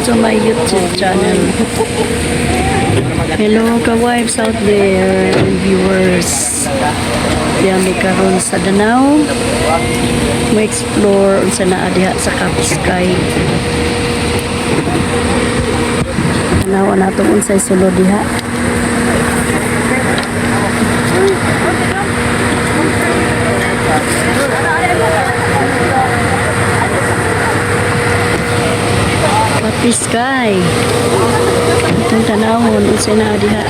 to my YouTube channel. Hello ka-wives out there and viewers. Diyan may karon sa Danau. May explore sa naa diha sa Kapiskay. Tanaw na itong unsay sulod diha. Kapiskay. Itong tanawon unsay naa diha.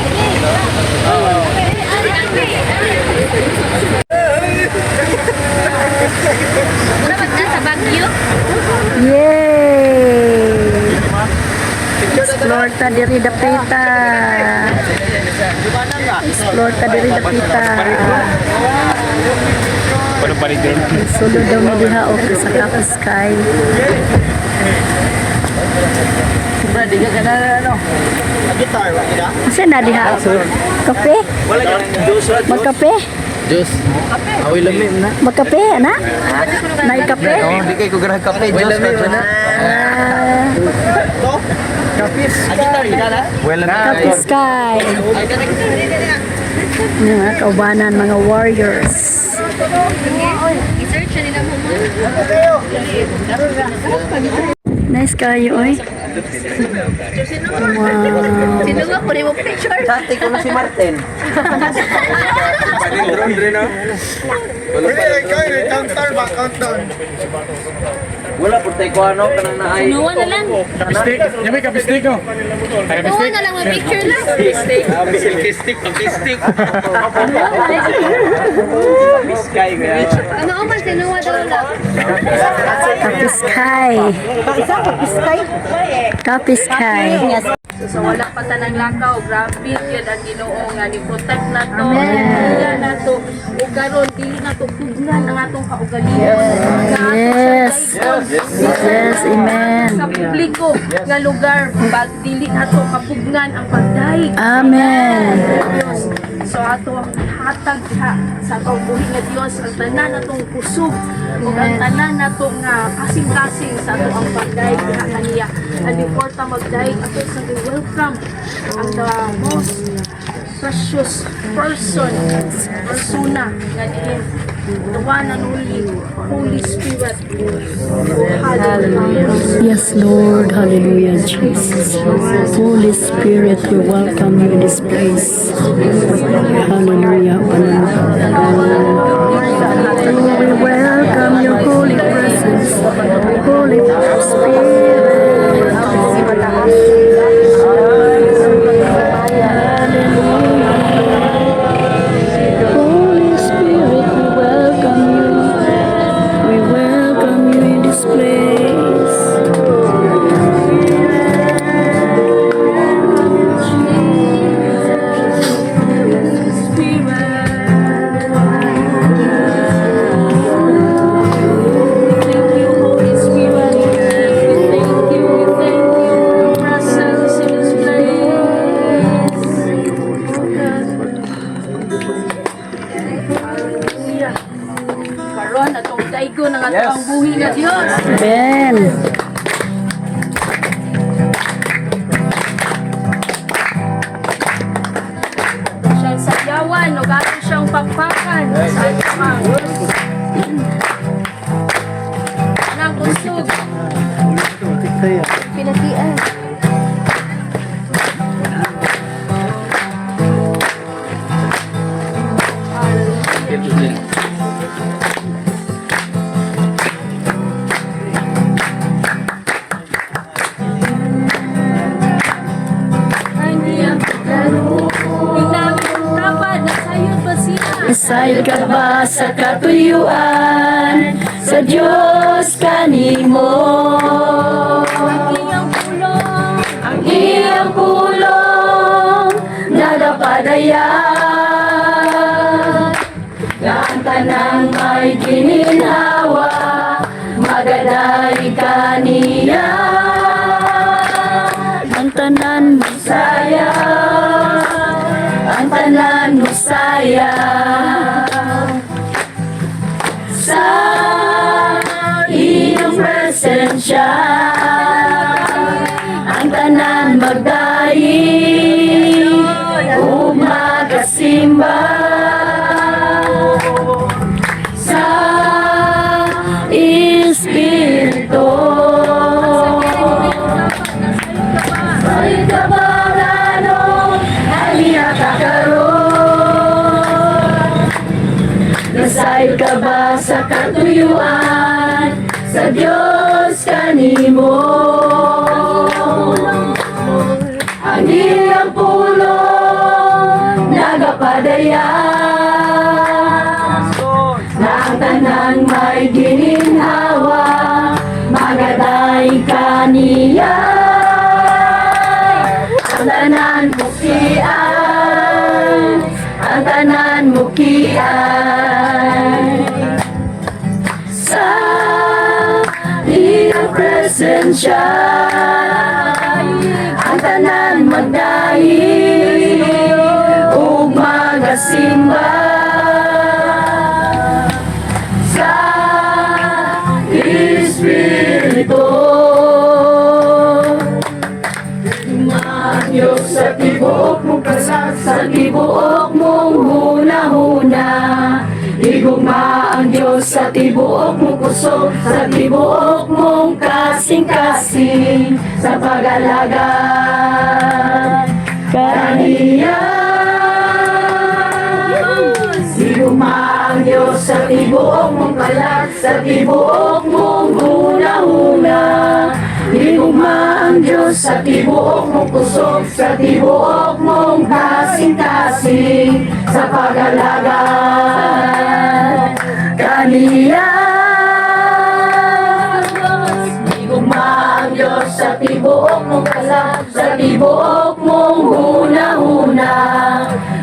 Yay! Explore ta diri dapita. Explore ta diri dapita. Sulod daw mo diha o sa Kapiskay. Kasi na diha kape? Magkape? Juice. Awi lamim na. Magkape, ana? Nay kape? Oh, di kay ko grah kape, juice ka na. Kapis. Kapiskay. Mga kaubanan, mga warriors. Nice kayo, oy. Wow. Sino nga po rin mo picture? Dati ko na si Martin. Wala po tayo ko ano kanang naay. Nuwa na lang. Pistik, yung may kapistik ko. Ay, Nuwa kapistik. na lang, may picture lang. Pistik. Piskay kaya. Ano o man, sinuwa daw lang. Kapiskay. Kapiskay. So wala pa tanang lakaw, grabe yun ang Ginoo nga ni protect na to. Amen. Na to. O karon dili na to pugnan ang atong kaugalingon. Yes. Yes, amen. Sa publiko nga lugar, bag dili na to kapugnan ang pagdaig. Amen. Diyos. So ato ang hatag diha sa kaubuhi nga Dios ang tanan natong kusog ug ang tanan natong kasing-kasing sa ato ang pagdaig diha kaniya. And before ta magdaig ato sa welcome ang the most precious persona nga diin the one and only Holy Spirit. Hallelujah. Yes, Lord. Hallelujah, Jesus. Holy Spirit, we welcome you in this place. Hallelujah. We welcome your holy presence. Holy Spirit. Holy Spirit, we welcome you. We welcome you in this place. Thank you, Holy Spirit. Thank you, presence in this place. Hallelujah. Karon atong daigo ng atong buhi nga Dios. Amen. Siyang sayawan o gato siyang pakpakan sa atong nang kusog. Pinatian. Isay ka ba sa katuyuan sa Diyos kanimo? Ang iyang pulong nagapadayan nga ang tanang may gininhawa magaday kaniya ang tanan Messiah ang tanan Messiah sa iyong presensya magsimba sa Espiritu. May kabanganon, halina ka karon. Nasay ka ba sa katuyuan, sa Diyos kanimo? Ang iyang pulong nagapadaya, na ang tanan may gininhawa, magaday kaniya. Ang tanan mukian, ang tanan mukian, sa iyang presensya. Ang tanan magdahi ug magasimba sa Espiritu. Maayos sa tibuok mong kasal, sa tibuok mong huna-huna. Igugma ang Diyos sa tibuok mong puso, sa tibuok mong kasing-kasing, sa pag-alagad kaniya. Igugma ang Diyos sa tibuok mong kalat, sa tibuok mong huna-huna. Igugma ang Diyos sa tibuok mong puso, sa tibuok mong kasing-kasing, sa pag-alagad kaniya. Igugma ang Diyos sa tibuok mong kalat, sa tibuok mong huna-huna.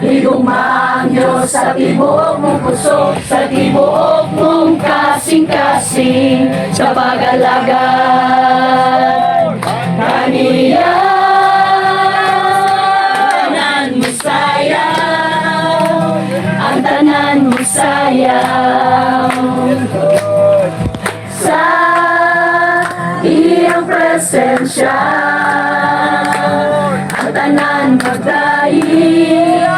Igugma ang Diyos sa tibuok mong puso, sa tibuok mong kasing-kasing, sa pag-alagad kaniya. Tanan mo sayaw, ang tanan mo sayaw, sa iyang presensya. Ang tanan magdahi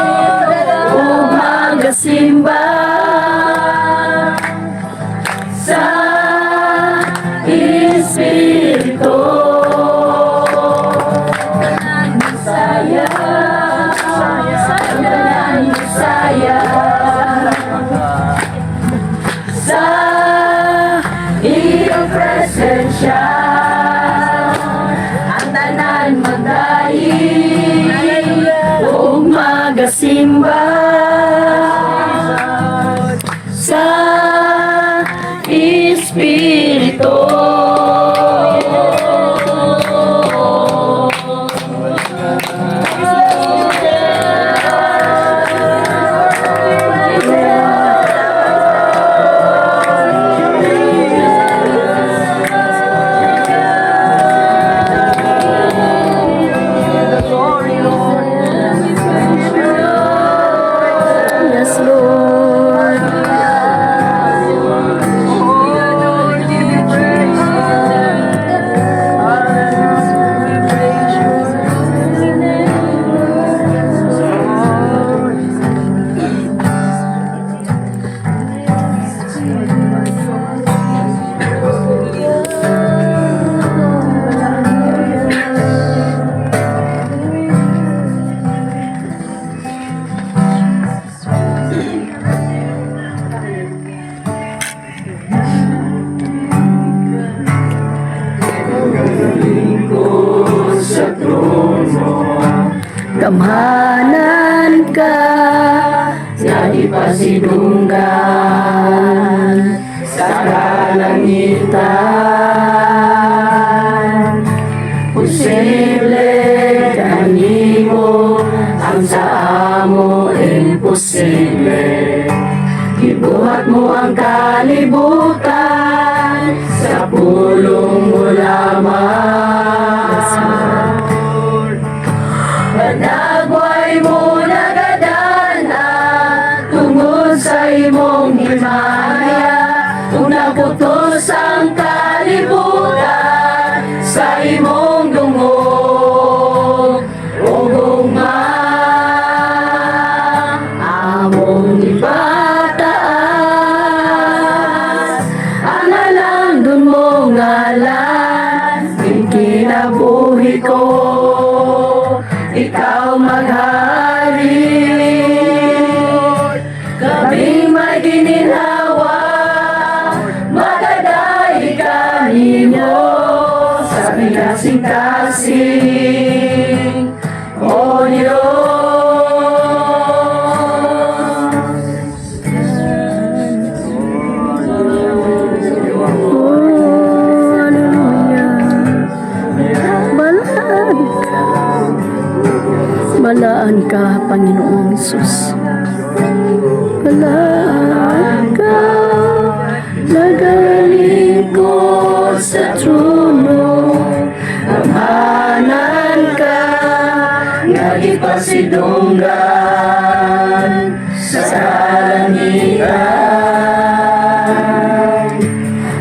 ug magasimba sa Espiritu. Tanan mo sayaw, ang tanan mo sayaw, sa iyong presensya. Ang tanan magdahi ug magasimba sa Espiritu. Yes, Lord. Kamhanan ka na ipasidunggan sa kalangitan. Posible kanimo ang sa amo imposible. Ibuhat mo ang kalibutan sa pulong mo lamang. Panagway mo nagadanan tungod sa imong himaya. Kung naputos ang kalibutan sa imong dungog o gugma, Balaan ka, nagalingkod sa trono. Amanan ka, nagipasidunggan sa kalangitan.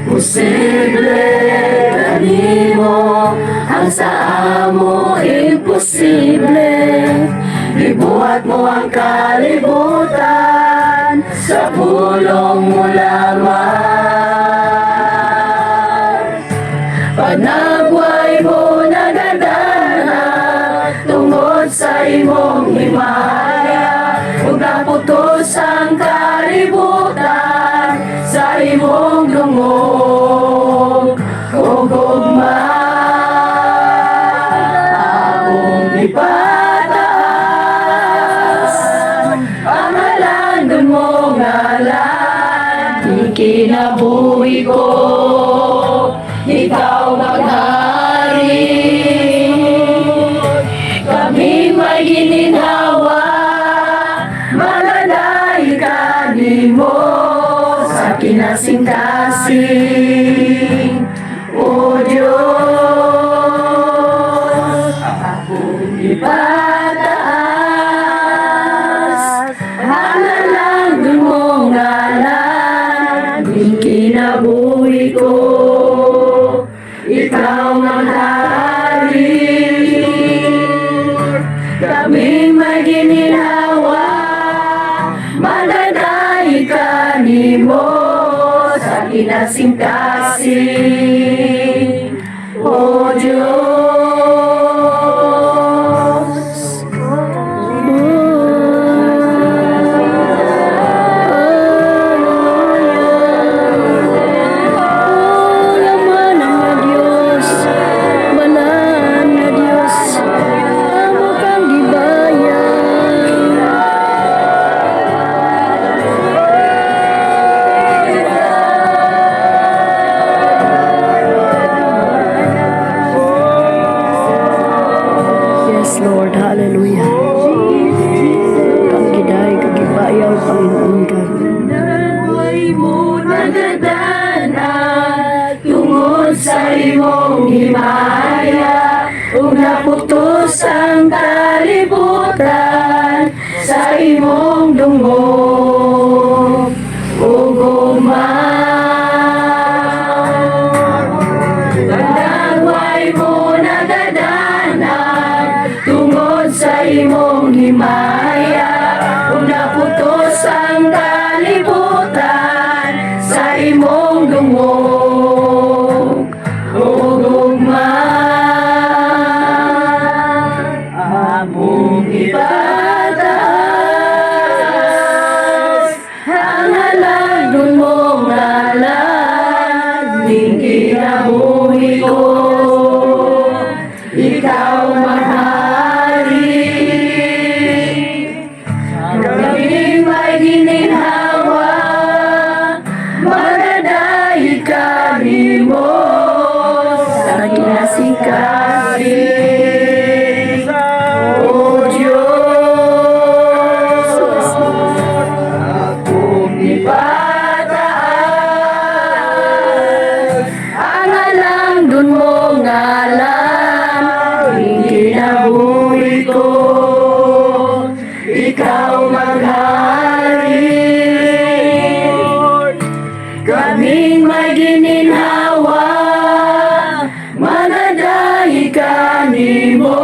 Posible kanimo ang sa amo imposible. Ibuhat mo ang kalibutan sa pulong mo lamang. Panagway mo nagadana tungod sa imong himaya. Huwag naputos ang kalibutan sa imong dungog o gugma. Akong ipataas ang halandon mo ngalan. Di kinabuhi ko, ikaw maghari. Kami may gininhawa, malalay ka nimo sa kinasing-kasing. O Diyos, akong ipataas ang halandon mo ngalan. Di kinabuhi ko, ikaw ang hari. Kaming may gininawa, madadaig ka nimo sa kinasing-kasing. O Diyos, laman ang Diyos, balaan na Diyos, amo kang gibayan. Yes, Lord, hallelujah. Kagiday, kagibayaw, Panginoon ka. Naway mo nagadana tungod sa imong himaya. Kung naputos ang kalibutan sa imong dungog o guma. Nagway mo nagadana tungod sa imong himaya. Kung naputos ang kalibutan sa imong dungog o gugma. Among ipataas ang halandon mo ngalan. Di kinabuhi ko, ikaw mahari. Kaming may gininhawa, madadaig ka nimo sa kinasing-kasing. O Diyos, akong ipataas ang halandon mo ngalan. Di kinabuhi ko, ikaw maghari. Kaming may gininhawa, madadaig ka nimo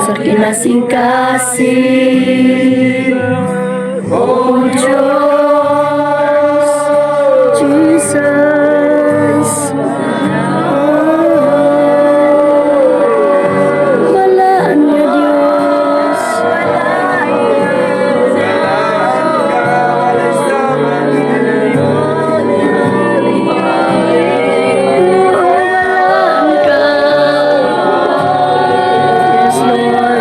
sa kinasing-kasing. O Diyos, Jesus, balaan niya Diyos. Balaan ka. Yes, Lord.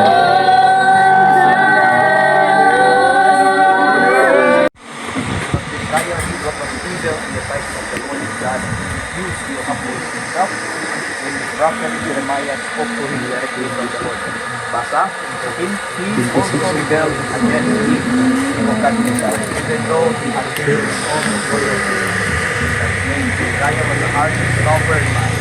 Kaya he was an angel in the sight of the Lord his God, used to accomplish himself. When the prophet Jeremiah spoke to him directly from the Lord. Basa, he also rebelled against him. God himself, even though he had taken all the royalty. That means Hezekiah was a heart and stubborn man,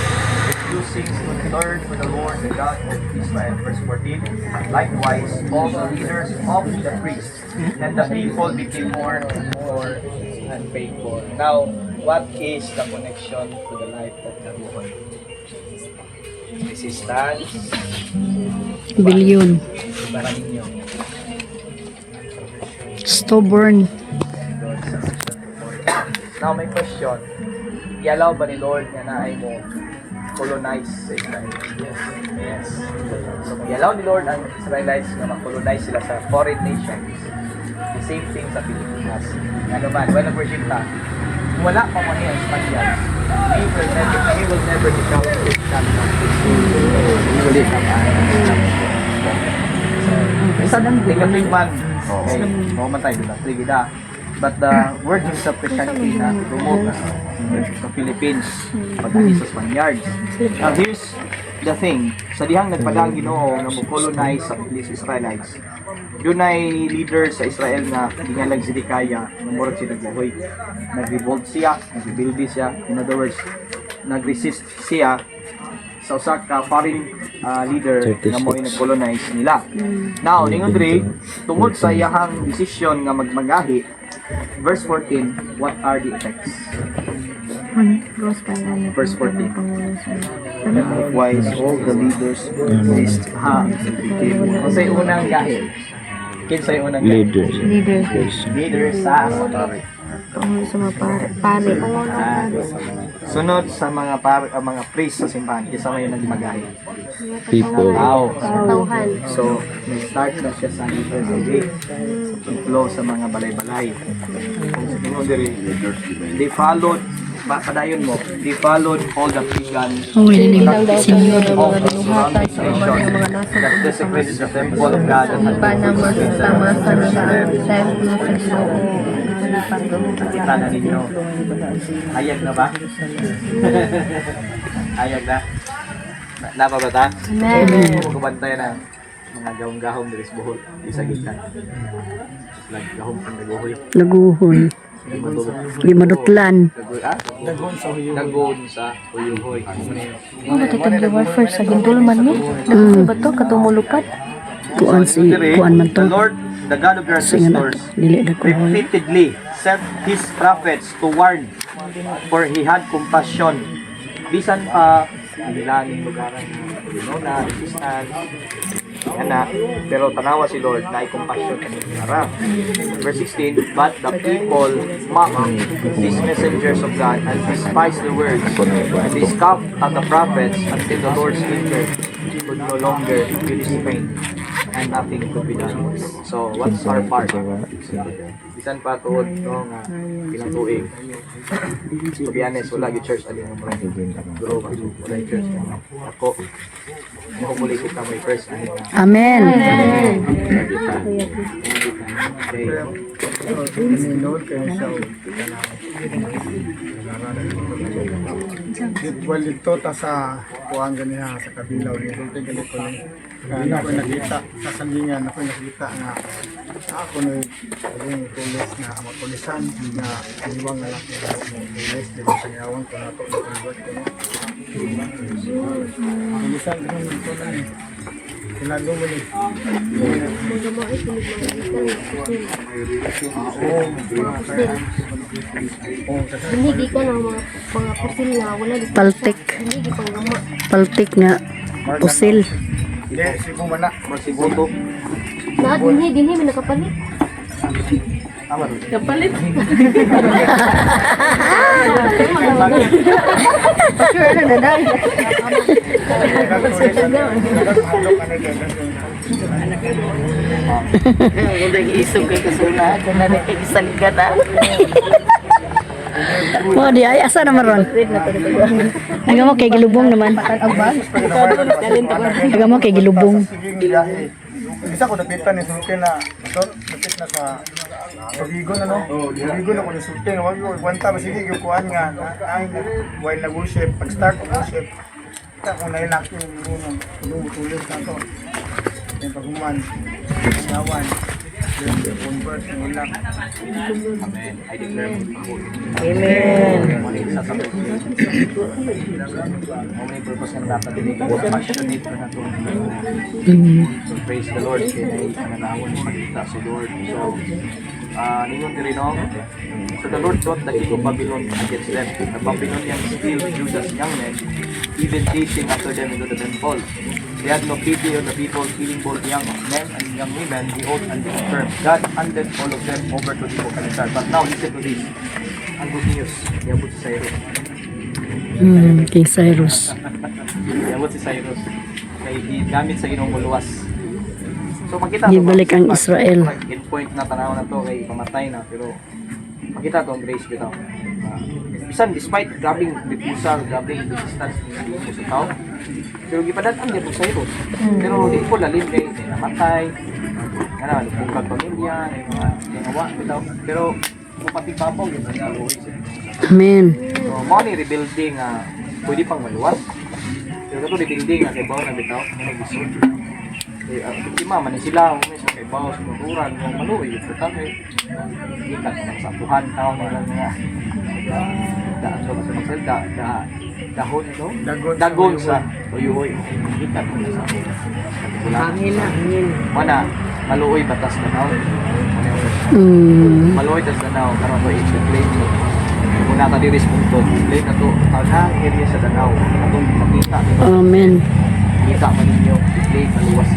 refusing to turn to the Lord, the God of Israel. Verse 14. Likewise, all the leaders of the priests and the people became more and more unfaithful. Now, what is the connection to the life of David? Resistance, Bilyon. para ninyo. Stubborn. Now, may question. I-allow ba ni Lord na naay mo colonize sa Israel? Yes. So, i-allow ni Lord ang Israelites na mag-colonize sila sa foreign nations. The same thing sa Pilipinas. Ano man, when worship ta, kung wala pa mo niya Spaniards, we will never become Christian countries. We will become isa lang, negative man. Okay, mamatay doon ang trigida. But the word himself Christianity na promote sa Philippines pagkani sa Spaniards. Now here's the thing, sa dihang nagpadang Ginoo nga mo-colonize sa Israelites, doon ay leader sa Israel na gingalag si Hezekiah, namurag si nagbuhoy. Nag-revolt siya, nag-rebuild siya. In other words, nag-resist siya sa usa ka foreign leader nga mo nag-colonize nila. Now, ningon diri, tungod sa iyahang desisyon nga magmagahi, verse 14, what are the effects? Verse 14. Likewise, all the leaders resist Kasi unang gahi. Kinsay unang gahi? Leader sa Sa mga pare. sunod sa mga priest sa simbahan, kisa may nagmagahi. People. Tauhan. So, nag-start na siya sa leader sa gate, sa flow sa mga balay-balay. Kung sa tingin diri, they followed, padayon mo, they followed all the pagan Senior. of the surrounding nation that desecrated the temple of God and had Kita na ninyo. Hayag na ba? Hayag na? Napabata? Amen. Kumabantay na mga gahong-gahong dari sa buhol. Isa gitan. Gahong pang naguhoy. Laguhon. Limadutlan. Dagon sa uyuhoy. Ano ba ito warfare sa gindulman ni? Ano ba ito? Katumulukat? Kuan man to. The Lord, the God of your ancestors, Dili na ko. repeatedly sent his prophets to warn, for he had compassion. Bisan pa ang ilangin lugaran na resistance, anak, pero tanawa si Lord na compassion ang harap. Verse 16, but the people mocked these messengers of God and despised the words, and they scoffed at the prophets until the Lord's anger could no longer be restrained, and nothing could be done. So, what's our part? Bisan pa tuod no nga ilang tuig. To be honest, wala gyud church ali mo guro ba wala yung church ako. Mo muli kita may first ani nga. Amen. Well, dito ta sa kuhaan ganiha sa kabilaw ni Sultan ganito ni ako nakita sa sandingan ako nakita nga ako na yung tulis na mapulisan na iniwang na lang mo tulis di ba sa yawan ko na to na convert ko tulisan ko nito na ni kinado mo ni Hindi ka ng mga pusil na wala dito. Paltik. Hindi pang gama. Paltik nga. Pusil. hindi si kumana Magsibuto. Na dinhi may nakapalit. Tama rin. Kapalit. Sure na daday. Mo di ay asa naman ron. Aga mo kay gilubong naman. Aga mo kay gilubong. Isa ko nakita ni Sultan na ito, nakita na sa Bigo na no. Bigo na ko ni Sultan. Wag ko kwenta ba sige yung kuan nga ay while nag-worship, pag start of worship, kita ko na ilak yung tulis na to. Yung paguman, yawan. convert ang ilang. Amen. I declare mo po. Amen. Muli sa sabi ko. Muli purpose ng dapat din ito. Passionate na ito. So praise the Lord. Kaya na ipanalawon makita si Lord. So, ningon diri no. So the Lord brought the king of Babylon against them. The Babylonians still Judah's young men, even chasing after them into the temple. They had no pity on the people, killing both young men and young women, the old and the infirm. God handed all of them over to Nebuchadnezzar. But now listen to this. Ang good news, yabot si Cyrus. King Cyrus. Yabot si Cyrus. Kaya gamit sa inong muluwas. So makita Gibalik ang Israel. Endpoint na tanaw na to kay pamatay na pero makita to ang grace bitaw. Bisan despite grabing refusal, grabing resistance ng mo sa tao. Pero gipadaan niya po sa ito. Pero di ko lalim kay namatay. Ano, lupong pamilya, mga ginawa bitaw. Pero pati babaw yun ang Lord. Amen. So mo ni rebuilding pwede pang maluwas. Pero ito rebuilding kay bawo na bitaw, ano gusto. Biktima man sila may sa kay bawas kulturan ng maluoy ito tayo ikat ng sampuhan tao nila nga daan so sa magsalda dahon ito dagon sa uyuhoy ikat ng sa hangin na mana maluoy batas na tao maluoy tas na tao karon ko i-explain muna ta diri sa punto explain na to ang area sa Danao atong makita Amen. kita man ninyo explain maluwas.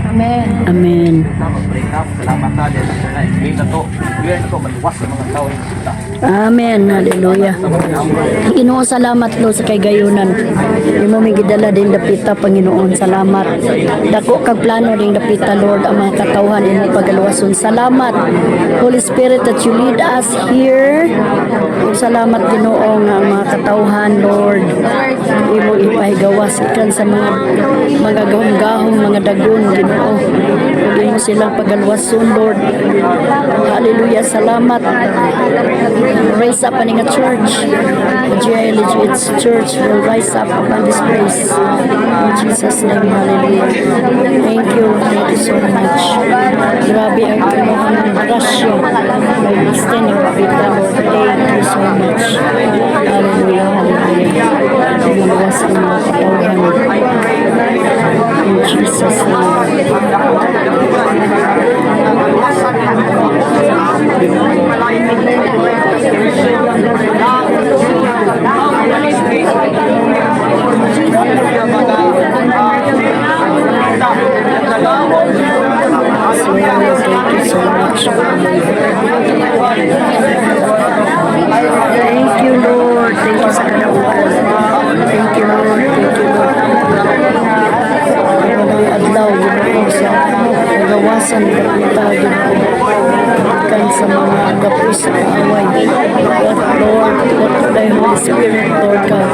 Amen. Amen. Mag-break up. Salamat na din. Explain na to. Clear na to. Maluwas sa mga tao yung kita. Amen. Hallelujah. Ginoo, salamat Lord sa kay gayunan. Imo may gidala din dapita Panginoon. Salamat. Dako kag plano ding dapita Lord ang mga katawhan imo pagaluwason. Salamat Holy Spirit that you lead us here. Ug salamat Ginoo nga ang mga katawhan Lord. Imo ipahigawas ikan sa mga gahom-gahong mga dagon Ginoo. Ug imo silang pagaluwason Lord. Hallelujah. Salamat. Raise up a church. GILG's church will rise up upon this place. In Jesus' name, hallelujah. Thank you so much. Grabe ang kinuha ng rasyo. May extend yung kapita, Lord. Thank you so much. Hallelujah, hallelujah. Lumawas ang mga katawhan. In Jesus' Thank you, Lord. Thank you sa kalauan. Thank you, Lord. Thank you, Lord. Walang adlaw, Ginoo, sa pagawasan ng kapita, Ginoo. Ikan sa mga agapo sa kaaway. Lord, let thy Holy Spirit, Lord God,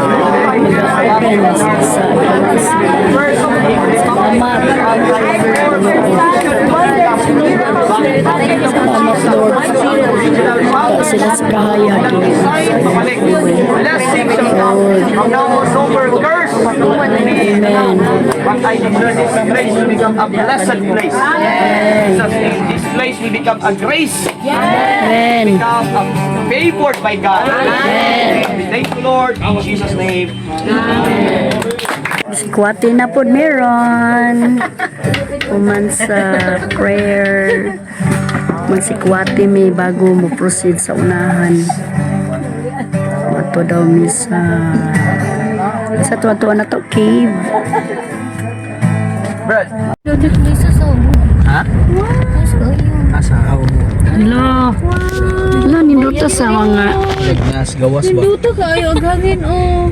mag-open sa agawas. Salamat. Salamat, Lord. Ito sila sa kahayag. Amen. But I declare this place will become a blessed place. This place will become a grace. Amen. Become favored by God. Thank you, Lord. In Jesus' name. Sikwati na po meron. Uman sa prayer. Magsikwati mi bago mo proceed sa unahan. Mato daw mi sa tuwa-tuwa na to cave. Brad. Ha? Asa ako mo? Hello. Hello, ninduta sa mga Nagnas gawas ba? Dito kayo, agangin o.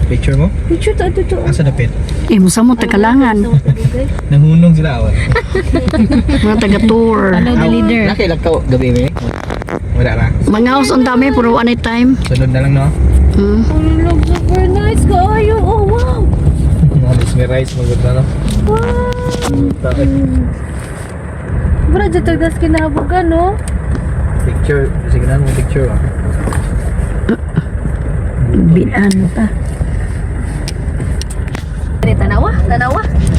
Picture mo? Picture ta dito. Asa dapit? musa mo tagalangan. Nahunong sila awan. Mga taga-tour. Leader. Nakailag ka gabi mo? Wala na. Mga house on dami, puro one night time. Sunod na lang no? Hmm. Ang super nice kayo. Oh, wow. Mesmerize mo gud na no? Bro, dito tagdas kinahabugan, no? Picture, sige na mo picture ah. Binan pa. Tanawa.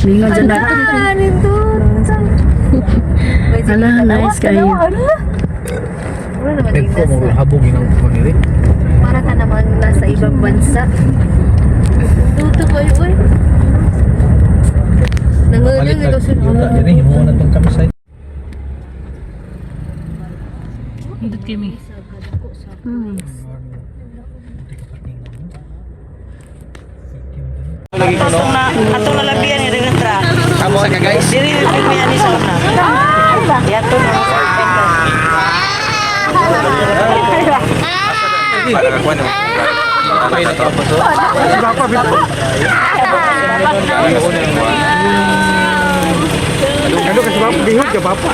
Lingon dyan na. Nito. Ala, nice kayo. Wala naman yung Ko mo nasa. habog ng pangirit. Para ka naman nasa ibang bansa. Tuto ko yun, uy. Nangulang ito sa Yuta diri mo na tong kamisay. Hindot kami. Atong lalagyan ni Reventra. Amo ka guys. Diri niya ni sa una. Yato na. Para ka kuan. Okay na to. Ano kasi bapa? Bihod ka bapa?